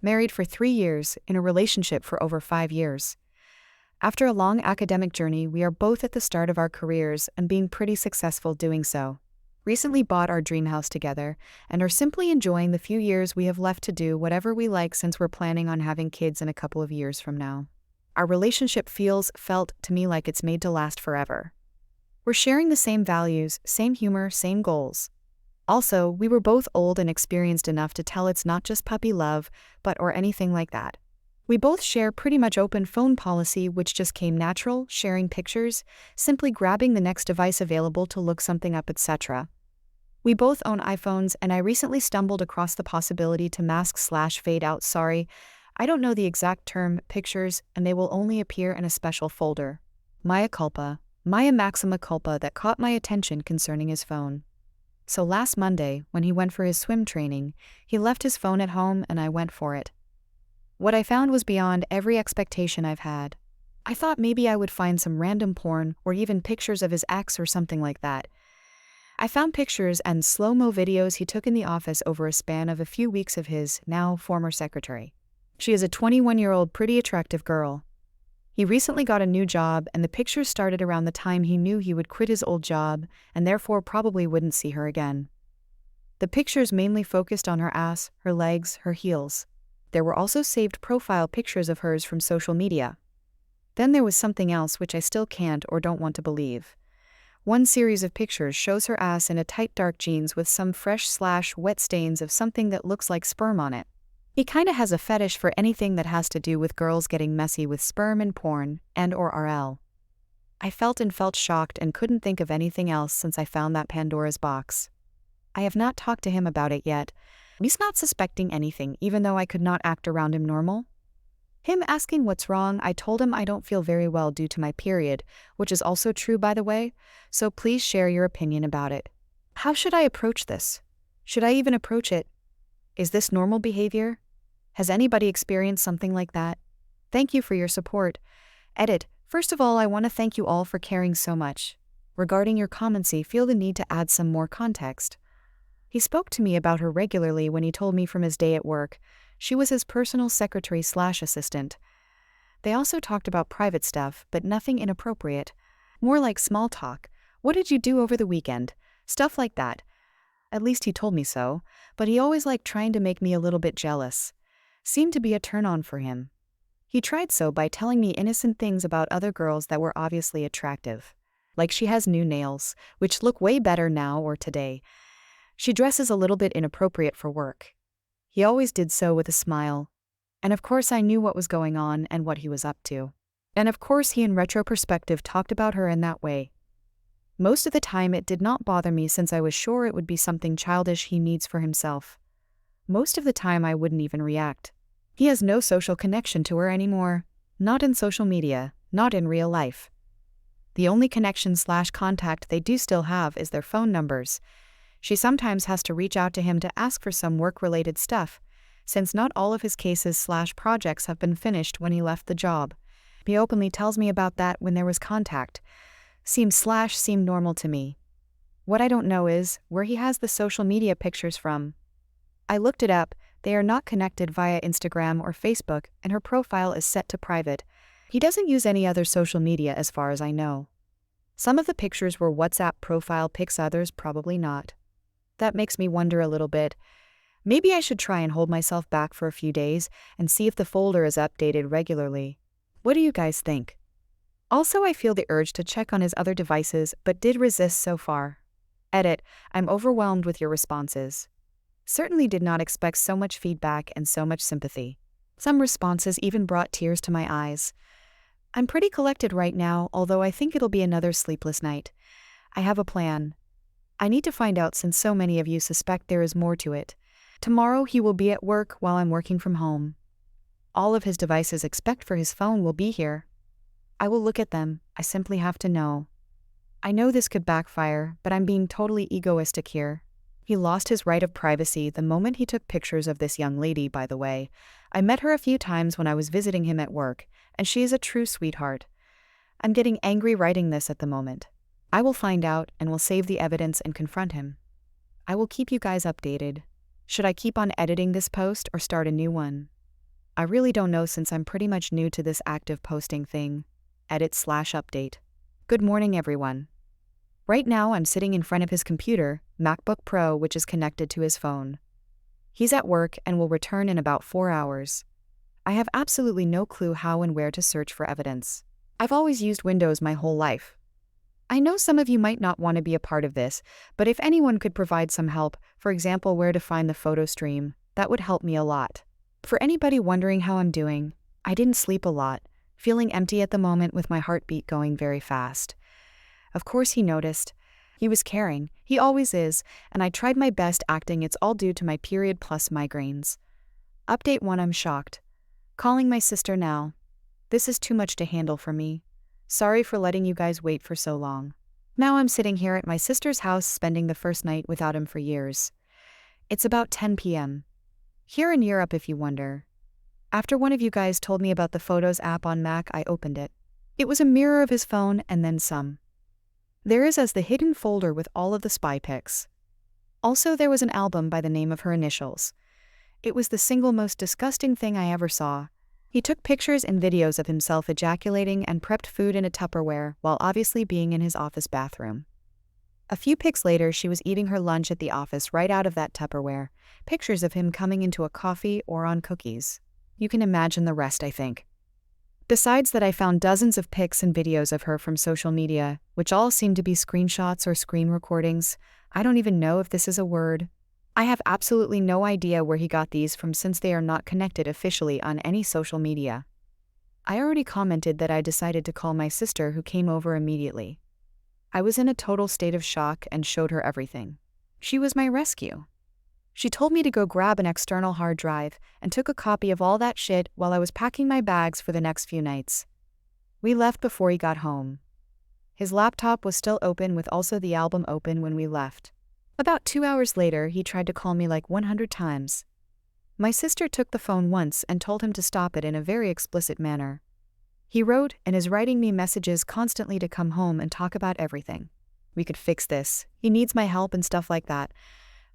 Married for 3 years, in a relationship for over 5 years. After a long academic journey, we are both at the start of our careers and being pretty successful doing so. Recently bought our dream house together and are simply enjoying the few years we have left to do whatever we like since we're planning on having kids in a couple of years from now. Our relationship felt to me like it's made to last forever. We're sharing the same values, same humor, same goals. Also, we were both old and experienced enough to tell it's not just puppy love, or anything like that. We both share pretty much open phone policy, which just came natural, sharing pictures, simply grabbing the next device available to look something up, etc. We both own iPhones, and I recently stumbled across the possibility to mask/fade out, I don't know the exact term, pictures, and they will only appear in a special folder. Mea maxima culpa that caught my attention concerning his phone. So last Monday, when he went for his swim training, he left his phone at home and I went for it. What I found was beyond every expectation I've had. I thought maybe I would find some random porn or even pictures of his ex or something like that. I found pictures and slow-mo videos he took in the office over a span of a few weeks of his, now former secretary. She is a 21-year-old pretty attractive girl. He recently got a new job and the pictures started around the time he knew he would quit his old job and therefore probably wouldn't see her again. The pictures mainly focused on her ass, her legs, her heels. There were also saved profile pictures of hers from social media. Then there was something else which I still can't or don't want to believe. One series of pictures shows her ass in a tight dark jeans with some fresh/wet stains of something that looks like sperm on it. He kinda has a fetish for anything that has to do with girls getting messy with sperm in porn and/or RL. I felt shocked and couldn't think of anything else since I found that Pandora's box. I have not talked to him about it yet. He's not suspecting anything, even though I could not act around him normal. Him asking what's wrong, I told him I don't feel very well due to my period, which is also true by the way, so please share your opinion about it. How should I approach this? Should I even approach it? Is this normal behavior? Has anybody experienced something like that? Thank you for your support. Edit. First of all, I want to thank you all for caring so much. Regarding your comments, I feel the need to add some more context. He spoke to me about her regularly when he told me from his day at work. She was his personal secretary/assistant. They also talked about private stuff, but nothing inappropriate. More like small talk. What did you do over the weekend? Stuff like that. At least he told me so, but he always liked trying to make me a little bit jealous. Seemed to be a turn-on for him. He tried so by telling me innocent things about other girls that were obviously attractive. Like she has new nails, which look way better now or today. She dresses a little bit inappropriate for work. He always did so with a smile. And of course I knew what was going on and what he was up to. And of course he in retrospective talked about her in that way. Most of the time it did not bother me since I was sure it would be something childish he needs for himself. Most of the time I wouldn't even react. He has no social connection to her anymore. Not in social media, not in real life. The only connection/contact they do still have is their phone numbers. She sometimes has to reach out to him to ask for some work-related stuff, since not all of his cases/projects have been finished when he left the job. He openly tells me about that when there was contact. Seemed normal to me. What I don't know is where he has the social media pictures from. I looked it up, they are not connected via Instagram or Facebook, and her profile is set to private. He doesn't use any other social media as far as I know. Some of the pictures were WhatsApp profile pics, others probably not. That makes me wonder a little bit. Maybe I should try and hold myself back for a few days and see if the folder is updated regularly. What do you guys think? Also, I feel the urge to check on his other devices, but did resist so far. Edit. I'm overwhelmed with your responses. Certainly did not expect so much feedback and so much sympathy. Some responses even brought tears to my eyes. I'm pretty collected right now, although I think it'll be another sleepless night. I have a plan. I need to find out since so many of you suspect there is more to it. Tomorrow he will be at work while I'm working from home. All of his devices except for his phone will be here. I will look at them, I simply have to know. I know this could backfire, but I'm being totally egoistic here. He lost his right of privacy the moment he took pictures of this young lady, by the way. I met her a few times when I was visiting him at work, and she is a true sweetheart. I'm getting angry writing this at the moment. I will find out and will save the evidence and confront him. I will keep you guys updated. Should I keep on editing this post or start a new one? I really don't know since I'm pretty much new to this active posting thing. Edit/update. Good morning, everyone. Right now, I'm sitting in front of his computer, MacBook Pro, which is connected to his phone. He's at work and will return in about 4 hours. I have absolutely no clue how and where to search for evidence. I've always used Windows my whole life. I know some of you might not want to be a part of this, but if anyone could provide some help, for example where to find the photo stream, that would help me a lot. For anybody wondering how I'm doing, I didn't sleep a lot, feeling empty at the moment with my heartbeat going very fast. Of course he noticed. He was caring, he always is, and I tried my best acting it's all due to my period plus migraines. Update 1. I'm shocked. Calling my sister now. This is too much to handle for me. Sorry for letting you guys wait for so long. Now I'm sitting here at my sister's house spending the first night without him for years. It's about 10 p.m. Here in Europe, if you wonder. After one of you guys told me about the Photos app on Mac, I opened it. It was a mirror of his phone and then some. There is the hidden folder with all of the spy pics. Also, there was an album by the name of her initials. It was the single most disgusting thing I ever saw. He took pictures and videos of himself ejaculating and prepped food in a Tupperware while obviously being in his office bathroom. A few pics later, she was eating her lunch at the office right out of that Tupperware, pictures of him coming into a coffee or on cookies. You can imagine the rest, I think. Besides that, I found dozens of pics and videos of her from social media, which all seem to be screenshots or screen recordings. I don't even know if this is a word. I have absolutely no idea where he got these from since they are not connected officially on any social media. I already commented that I decided to call my sister, who came over immediately. I was in a total state of shock and showed her everything. She was my rescue. She told me to go grab an external hard drive and took a copy of all that shit while I was packing my bags for the next few nights. We left before he got home. His laptop was still open with also the album open when we left. About 2 hours later, he tried to call me like 100 times. My sister took the phone once and told him to stop it in a very explicit manner. He wrote and is writing me messages constantly to come home and talk about everything. We could fix this. He needs my help and stuff like that.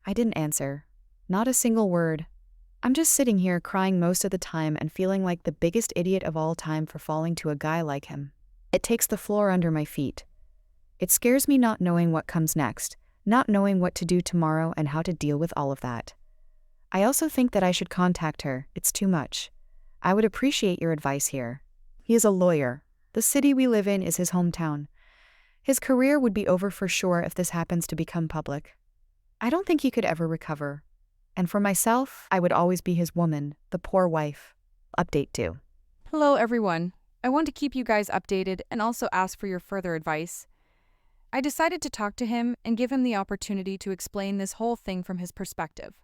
I didn't answer. Not a single word. I'm just sitting here crying most of the time and feeling like the biggest idiot of all time for falling to a guy like him. It takes the floor under my feet. It scares me not knowing what comes next, not knowing what to do tomorrow and how to deal with all of that. I also think that I should contact her. It's too much. I would appreciate your advice here. He is a lawyer. The city we live in is his hometown. His career would be over for sure if this happens to become public. I don't think he could ever recover. And for myself, I would always be his woman, the poor wife. Update 2. Hello, everyone. I want to keep you guys updated and also ask for your further advice. I decided to talk to him and give him the opportunity to explain this whole thing from his perspective.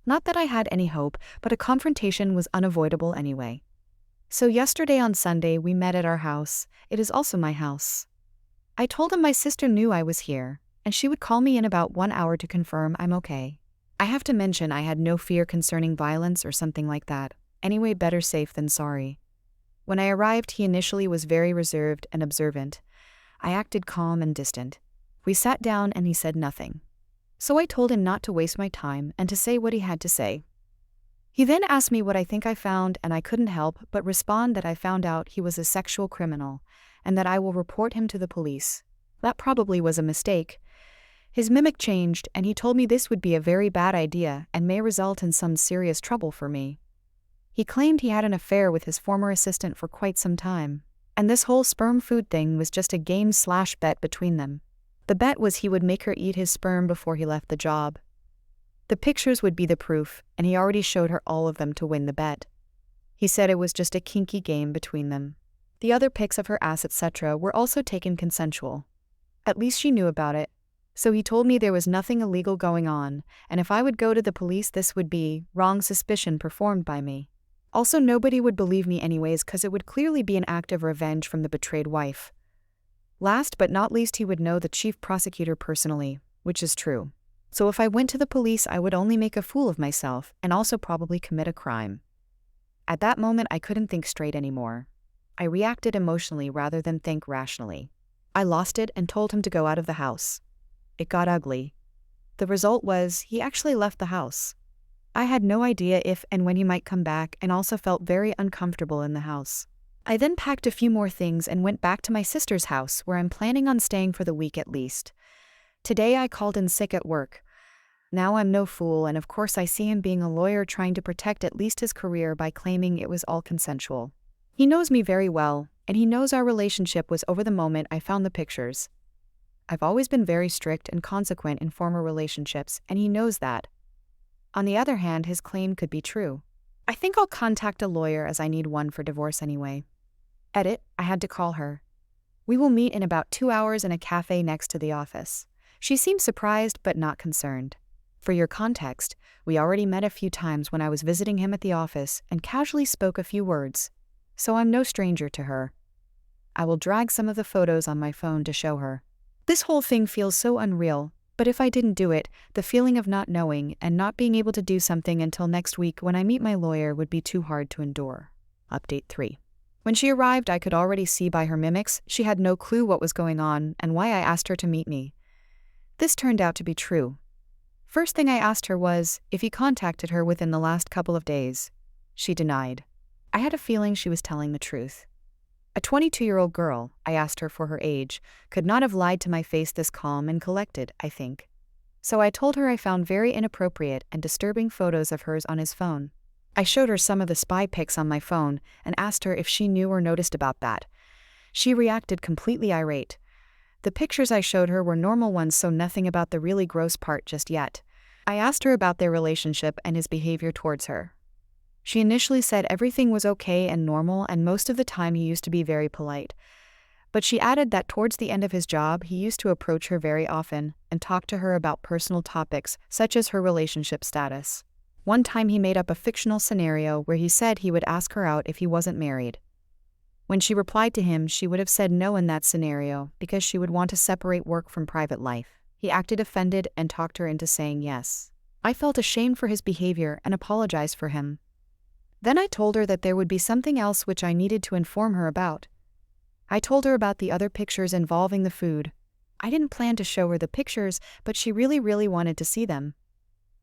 Not that I had any hope, but a confrontation was unavoidable anyway. So yesterday on Sunday, we met at our house. It is also my house. I told him my sister knew I was here, and she would call me in about 1 hour to confirm I'm okay. I have to mention I had no fear concerning violence or something like that. Anyway, better safe than sorry. When I arrived, he initially was very reserved and observant. I acted calm and distant. We sat down and he said nothing. So I told him not to waste my time and to say what he had to say. He then asked me what I think I found, and I couldn't help but respond that I found out he was a sexual criminal and that I will report him to the police. That probably was a mistake. His mimic changed and he told me this would be a very bad idea and may result in some serious trouble for me. He claimed he had an affair with his former assistant for quite some time, and this whole sperm food thing was just a game/bet between them. The bet was he would make her eat his sperm before he left the job. The pictures would be the proof, and he already showed her all of them to win the bet. He said it was just a kinky game between them. The other pics of her ass, etc., were also taken consensual. At least she knew about it. So he told me there was nothing illegal going on, and if I would go to the police, this would be wrong suspicion performed by me. Also, nobody would believe me anyways, because it would clearly be an act of revenge from the betrayed wife. Last but not least, he would know the chief prosecutor personally, which is true. So if I went to the police, I would only make a fool of myself and also probably commit a crime. At that moment, I couldn't think straight anymore. I reacted emotionally rather than think rationally. I lost it and told him to go out of the house. It got ugly. The result was he actually left the house. I had no idea if and when he might come back and also felt very uncomfortable in the house. I then packed a few more things and went back to my sister's house where I'm planning on staying for the week at least. Today I called in sick at work. Now I'm no fool, and of course I see him being a lawyer trying to protect at least his career by claiming it was all consensual. He knows me very well, and he knows our relationship was over the moment I found the pictures. I've always been very strict and consequent in former relationships, and he knows that. On the other hand, his claim could be true. I think I'll contact a lawyer as I need one for divorce anyway. Edit, I had to call her. We will meet in about 2 hours in a cafe next to the office. She seemed surprised but not concerned. For your context, we already met a few times when I was visiting him at the office and casually spoke a few words, so I'm no stranger to her. I will drag some of the photos on my phone to show her. This whole thing feels so unreal, but if I didn't do it, the feeling of not knowing and not being able to do something until next week when I meet my lawyer would be too hard to endure. Update 3. When she arrived, I could already see by her mimics she had no clue what was going on and why I asked her to meet me. This turned out to be true. First thing I asked her was if he contacted her within the last couple of days. She denied. I had a feeling she was telling the truth. A 22-year-old girl, I asked her for her age, could not have lied to my face this calm and collected, I think. So I told her I found very inappropriate and disturbing photos of hers on his phone. I showed her some of the spy pics on my phone and asked her if she knew or noticed about that. She reacted completely irate. The pictures I showed her were normal ones, so nothing about the really gross part just yet. I asked her about their relationship and his behavior towards her. She initially said everything was okay and normal, and most of the time he used to be very polite. But she added that towards the end of his job, he used to approach her very often and talk to her about personal topics, such as her relationship status. One time he made up a fictional scenario where he said he would ask her out if he wasn't married. When she replied to him, she would have said no in that scenario because she would want to separate work from private life. He acted offended and talked her into saying yes. I felt ashamed for his behavior and apologized for him. Then I told her that there would be something else which I needed to inform her about. I told her about the other pictures involving the food. I didn't plan to show her the pictures, but she really wanted to see them.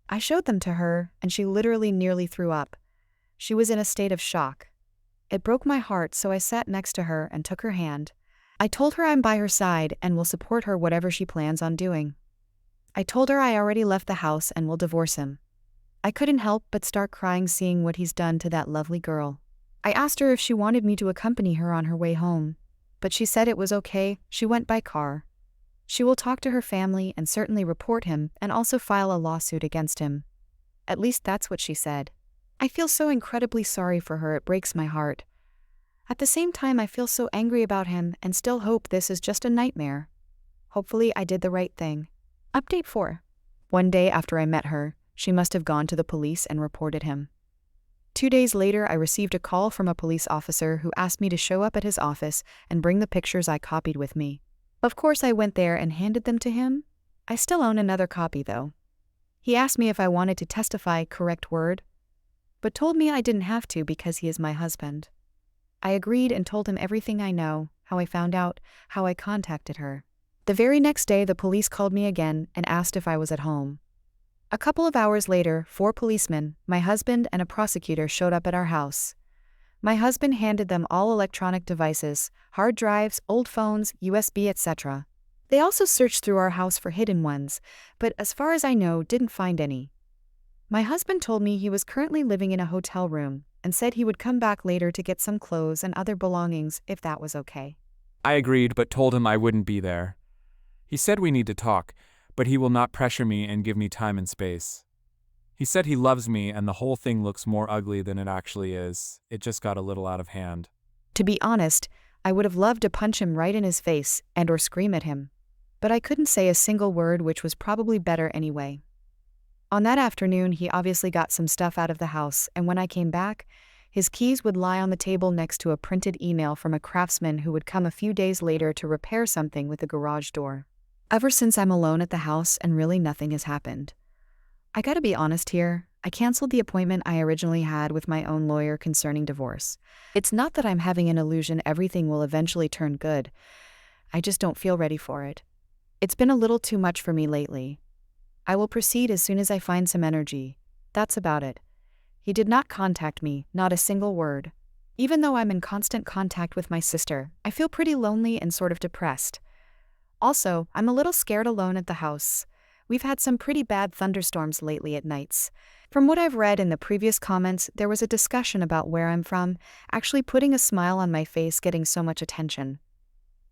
I showed them to her, and she literally nearly threw up. She was in a state of shock. It broke my heart, so I sat next to her and took her hand. I told her I'm by her side and will support her whatever she plans on doing. I told her I already left the house and will divorce him. I couldn't help but start crying seeing what he's done to that lovely girl. I asked her if she wanted me to accompany her on her way home, but she said it was okay, she went by car. She will talk to her family and certainly report him and also file a lawsuit against him. At least that's what she said. I feel so incredibly sorry for her, it breaks my heart. At the same time, I feel so angry about him and still hope this is just a nightmare. Hopefully I did the right thing. Update 4. One day after I met her, she must have gone to the police and reported him. 2 days later, I received a call from a police officer who asked me to show up at his office and bring the pictures I copied with me. Of course, I went there and handed them to him. I still own another copy, though. He asked me if I wanted to testify, correct word, but told me I didn't have to because he is my husband. I agreed and told him everything I know, how I found out, how I contacted her. The very next day, the police called me again and asked if I was at home. A couple of hours later, 4 policemen, my husband and a prosecutor showed up at our house. My husband handed them all electronic devices, hard drives, old phones, USB, etc. They also searched through our house for hidden ones, but as far as I know, didn't find any. My husband told me he was currently living in a hotel room and said he would come back later to get some clothes and other belongings if that was okay. I agreed but told him I wouldn't be there. He said we need to talk, but he will not pressure me and give me time and space. He said he loves me and the whole thing looks more ugly than it actually is. It just got a little out of hand. To be honest, I would have loved to punch him right in his face and/or scream at him. But I couldn't say a single word, which was probably better anyway. On that afternoon, he obviously got some stuff out of the house, and when I came back, his keys would lie on the table next to a printed email from a craftsman who would come a few days later to repair something with the garage door. Ever since, I'm alone at the house and really nothing has happened. I gotta be honest here, I canceled the appointment I originally had with my own lawyer concerning divorce. It's not that I'm having an illusion everything will eventually turn good. I just don't feel ready for it. It's been a little too much for me lately. I will proceed as soon as I find some energy. That's about it. He did not contact me, not a single word. Even though I'm in constant contact with my sister, I feel pretty lonely and sort of depressed. Also, I'm a little scared alone at the house. We've had some pretty bad thunderstorms lately at nights. From what I've read in the previous comments, there was a discussion about where I'm from, actually putting a smile on my face getting so much attention.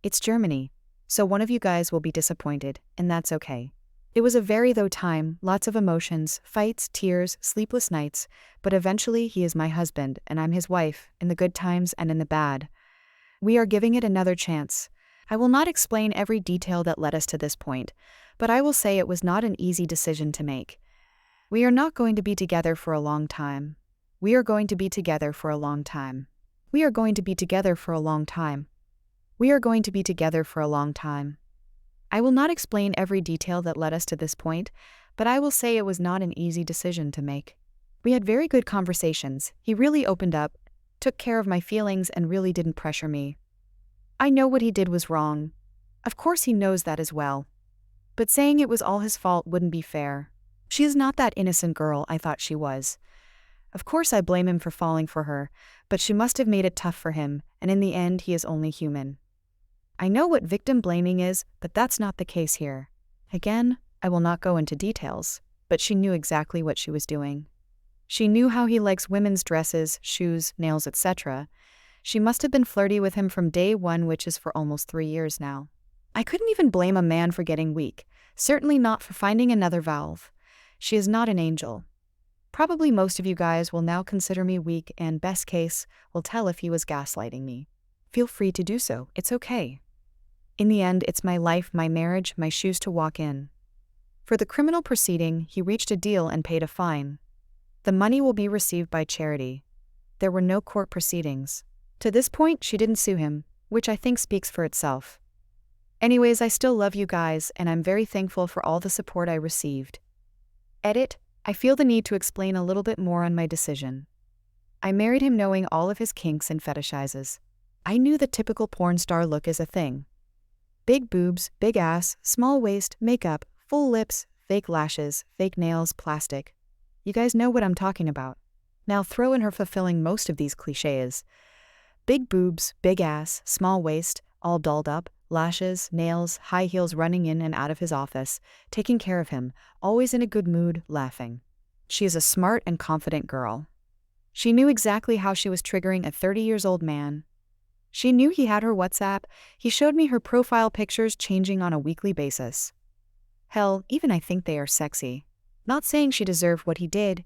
It's Germany, so one of you guys will be disappointed, and that's okay. It was a very though time, lots of emotions, fights, tears, sleepless nights, but eventually he is my husband and I'm his wife, in the good times and in the bad. We are giving it another chance. I will not explain every detail that led us to this point, but I will say it was not an easy decision to make. We are not going to be together for a long time. We are going to be together for a long time. We are going to be together for a long time. We are going to be together for a long time. I will not explain every detail that led us to this point, but I will say it was not an easy decision to make. We had very good conversations. He really opened up, took care of my feelings, and really didn't pressure me. I know what he did was wrong. Of course he knows that as well. But saying it was all his fault wouldn't be fair. She is not that innocent girl I thought she was. Of course I blame him for falling for her, but she must have made it tough for him, and in the end he is only human. I know what victim blaming is, but that's not the case here. Again, I will not go into details, but she knew exactly what she was doing. She knew how he likes women's dresses, shoes, nails, etc. She must have been flirty with him from day one, which is for almost 3 years now. I couldn't even blame a man for getting weak, certainly not for finding another valve. She is not an angel. Probably most of you guys will now consider me weak and, best case, will tell if he was gaslighting me. Feel free to do so, it's okay. In the end, it's my life, my marriage, my shoes to walk in. For the criminal proceeding, he reached a deal and paid a fine. The money will be received by charity. There were no court proceedings. To this point, she didn't sue him, which I think speaks for itself. Anyways, I still love you guys, and I'm very thankful for all the support I received. Edit, I feel the need to explain a little bit more on my decision. I married him knowing all of his kinks and fetishizes. I knew the typical porn star look is a thing. Big boobs, big ass, small waist, makeup, full lips, fake lashes, fake nails, plastic. You guys know what I'm talking about. Now throw in her fulfilling most of these cliches. Big boobs, big ass, small waist, all dolled up, lashes, nails, high heels, running in and out of his office, taking care of him, always in a good mood, laughing. She is a smart and confident girl. She knew exactly how she was triggering a 30-year-old man. She knew he had her WhatsApp. He showed me her profile pictures changing on a weekly basis. Hell, even I think they are sexy. Not saying she deserved what he did,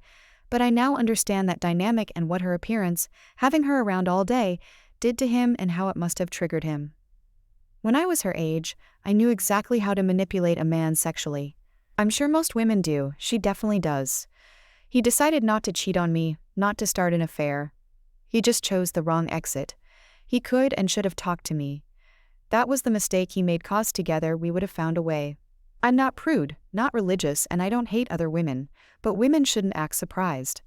but I now understand that dynamic and what her appearance, having her around all day, did to him and how it must have triggered him. When I was her age, I knew exactly how to manipulate a man sexually. I'm sure most women do, she definitely does. He decided not to cheat on me, not to start an affair. He just chose the wrong exit. He could and should have talked to me. That was the mistake he made, cause together we would have found a way. I'm not prude, not religious, and I don't hate other women, but women shouldn't act surprised.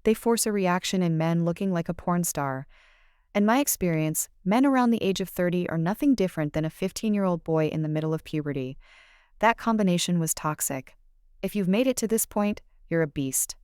They force a reaction in men looking like a porn star. In my experience, men around the age of 30 are nothing different than a 15-year-old boy in the middle of puberty. That combination was toxic. If you've made it to this point, you're a beast.